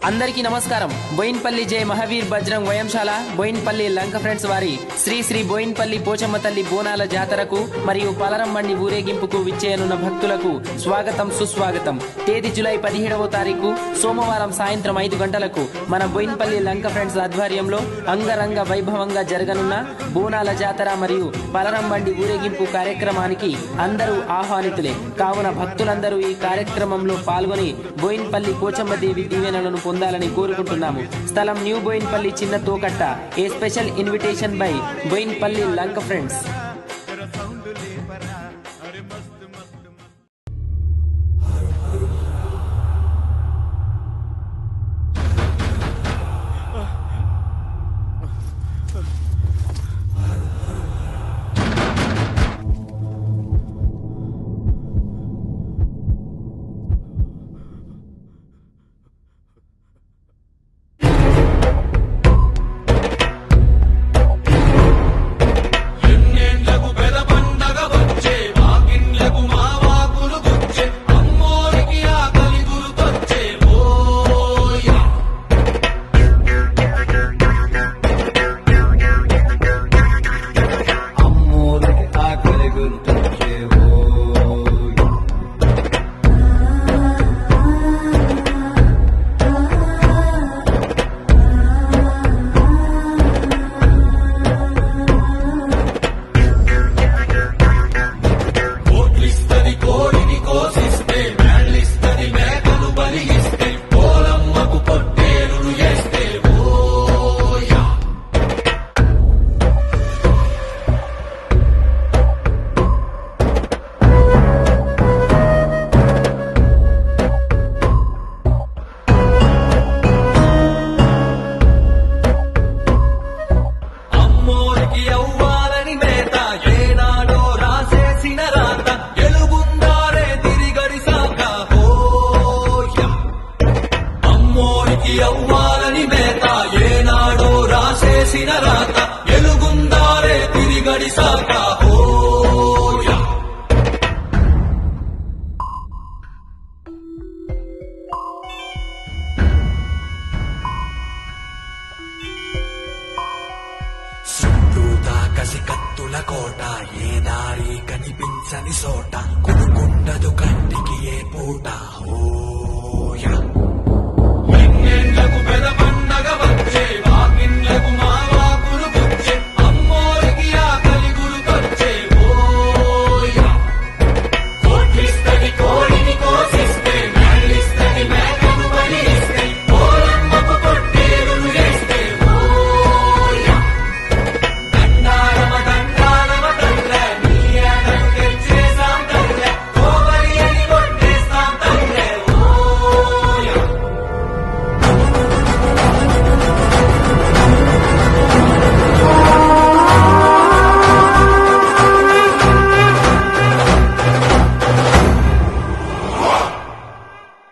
అందరికీ నమస్కారం. బోయిన్పల్లి జై మహావీర్ బజరంగ్ వయంశాల బోయిన్పల్లి లంక ఫ్రెండ్స్ వారి శ్రీ శ్రీ బోయిన్పల్లి పోచమ్మ తల్లి బోనాల జాతరకు మరియు పలరంబండి ఊరేగింపుకు విచ్చేయనున్న భక్తులకు స్వాగతం సుస్వాగతం. తేదీ జూలై 17వ తారీఖు సోమవారం సాయంత్రం 5 గంటలకు మన బోయిన్పల్లి లంక ఫ్రెండ్స్ ఆధ్వర్యంలో అంగరంగ వైభవంగా జరగనున్న బోనాల జాతర మరియు పలరంబండి ఊరేగింపు కార్యక్రమానికి అందరూ ఆహ్వానితులే. కావున భక్తులందరూ ఈ కార్యక్రమంలో పాల్గొని బోయిన్పల్లి పోచమ్మ దేవి దీవెనలను పొందాలని కోరుకుంటున్నాము. స్థలం న్యూ బోయిన్పల్లి చిన్న తోకట్ట. A special invitation by Boinpalli Lanka friends. అవ్వాలని మేత ఏనాడో రాసేసిన రాత ఎలుగుందారే తిరిగడి సాక చుట్టూతా కసి కత్తుల కోట ఏ దారి కనిపించని సోట కొనుకుండదు కంటికి ఏ పూట